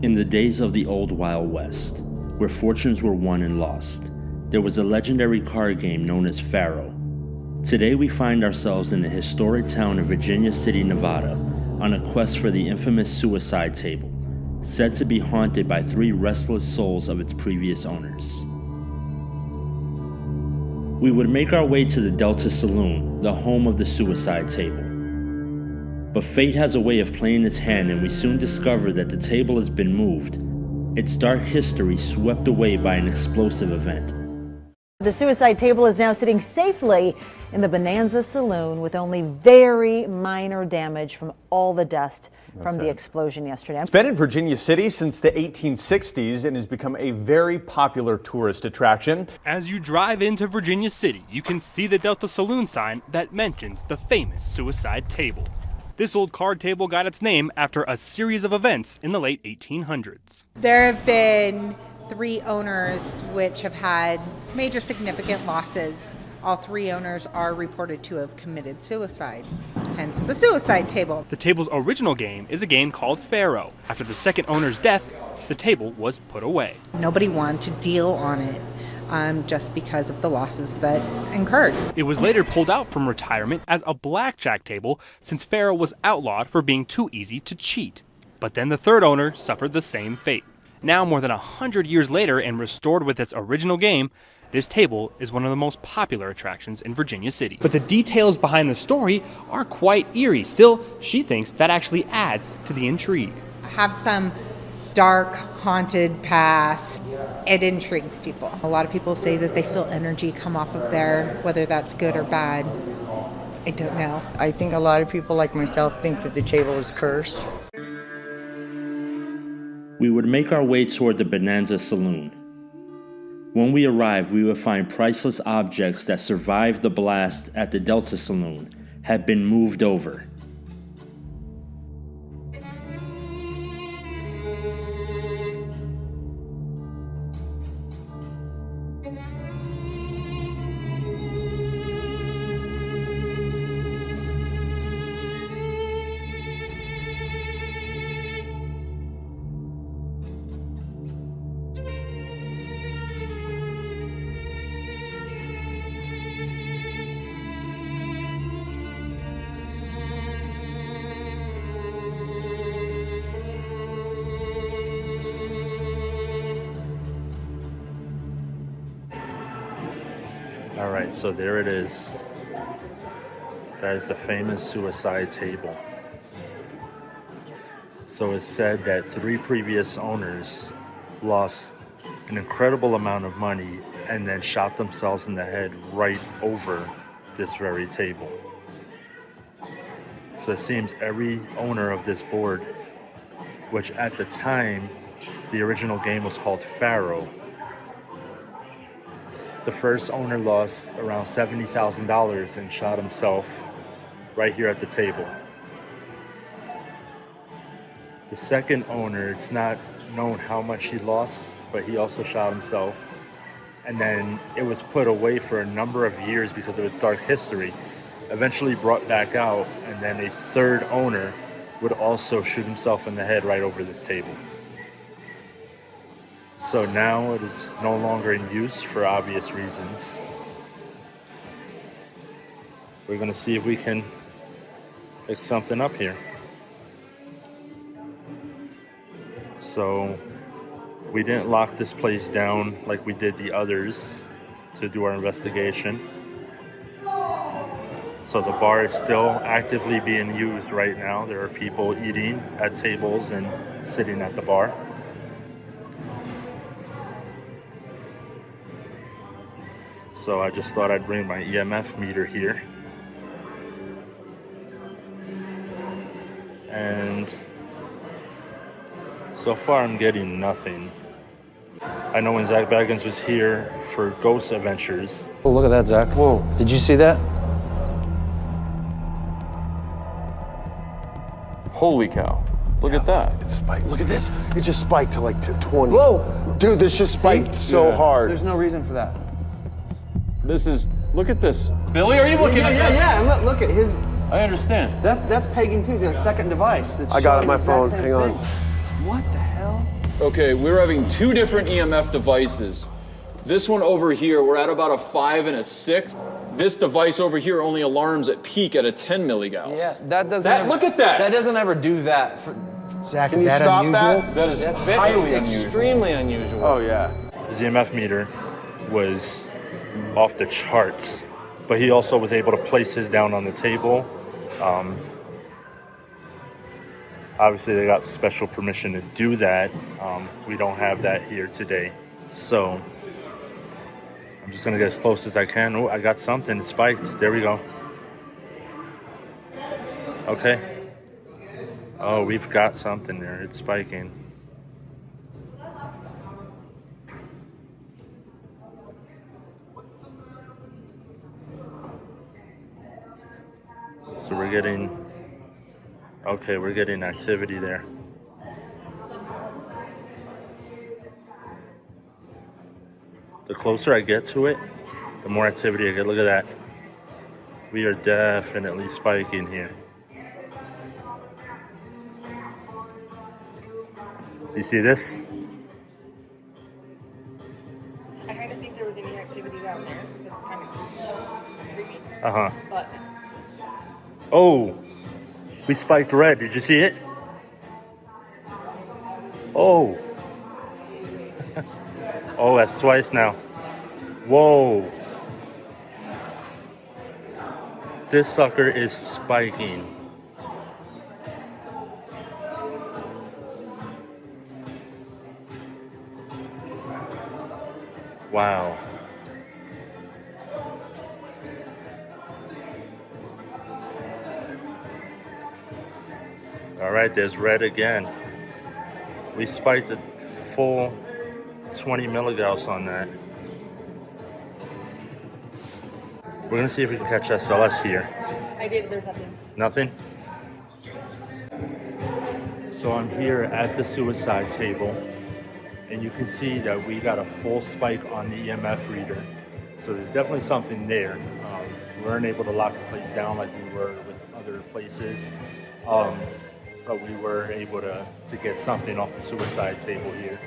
In the days of the old Wild West, where fortunes were won and lost, there was a legendary card game known as Faro. Today we find ourselves in the historic town of Virginia City, Nevada, on a quest for the infamous suicide table, said to be haunted by 3 restless souls of its previous owners. We would make our way to the Delta Saloon, the home of the suicide table. But fate has a way of playing its hand, and we soon discover that the table has been moved, its dark history swept away by an explosive event. The suicide table is now sitting safely in the Bonanza Saloon with only very minor damage from all the dust from the explosion yesterday. It's been in Virginia City since the 1860s and has become a very popular tourist attraction. As you drive into Virginia City, you can see the Delta Saloon sign that mentions the famous suicide table. This old card table got its name after a series of events in the late 1800s. There have been 3 owners which have had major significant losses. All 3 owners are reported to have committed suicide, hence the suicide table. The table's original game is a game called Faro. After the second owner's death, the table was put away. Nobody wanted to deal on it just because of the losses that incurred. It was later pulled out from retirement as a blackjack table since Faro was outlawed for being too easy to cheat. But then the third owner suffered the same fate. Now, more than 100 years later and restored with its original game, this table is one of the most popular attractions in Virginia City. But the details behind the story are quite eerie. Still, she thinks that actually adds to the intrigue. Have some dark, haunted past. It intrigues people. A lot of people say that they feel energy come off of there, whether that's good or bad. I don't know. I think a lot of people like myself think that the table is cursed. We would make our way toward the Bonanza Saloon. When we arrived, we would find priceless objects that survived the blast at the Delta Saloon had been moved over. Alright, so there it is. That is the famous suicide table. So it's said that 3 previous owners lost an incredible amount of money and then shot themselves in the head right over this very table. So it seems every owner of this board, which at the time, the original game was called Faro. The first owner lost around $70,000 and shot himself right here at the table. The second owner, it's not known how much he lost, but he also shot himself. And then it was put away for a number of years because of its dark history. Eventually brought back out, and then a third owner would also shoot himself in the head right over this table. So now it is no longer in use for obvious reasons. We're gonna see if we can pick something up here. So we didn't lock this place down like we did the others to do our investigation. So the bar is still actively being used right now. There are people eating at tables and sitting at the bar. So I just thought I'd bring my EMF meter here. And so far I'm getting nothing. I know when Zach Baggins was here for Ghost Adventures. Oh, look at that, Zach. Whoa, did you see that? Holy cow. Look at that. It spiked. Look at this. It just spiked to like to 20. Whoa! Dude, this just spiked so hard. There's no reason for that. This is, look at this. Billy, are you looking at this? Yeah, look at his. I understand. That's pagan too. He's got a second device. That's I got it on showing my the exact phone. same Hang on. thing. What the hell? Okay, we're having 2 different EMF devices. This one over here, we're at about a 5 and a 6. This device over here only alarms at peak at a 10 milligauss. Yeah, that doesn't. Look at that. That doesn't ever do that. Zach, Can is you that stop unusual? that? That is That's highly unusual. extremely unusual. Oh yeah. His EMF meter was off the charts, but he also was able to place his down on the table. Obviously, they got special permission to do that. We don't have that here today. So I'm just gonna get as close as I can. Oh, I got something, it spiked. There we go. Okay. Oh, we've got something there, it's spiking. So we're getting activity there. The closer I get to it, the more activity I get. Look at that. We are definitely spiking here. You see this? I tried to see if there was any activity down there. It's kind of creepy. Uh-huh. But Oh, we spiked red. Did you see it? Oh. Oh, that's twice now. Whoa. This sucker is spiking. Wow. All right, there's red again. We spiked a full 20 milligauss on that. We're gonna see if we can catch SLS here. I did, there's nothing. Nothing? So I'm here at the suicide table, and you can see that we got a full spike on the EMF reader. So there's definitely something there. We weren't able to lock the place down like we were with other places, but we were able to get something off the suicide table here.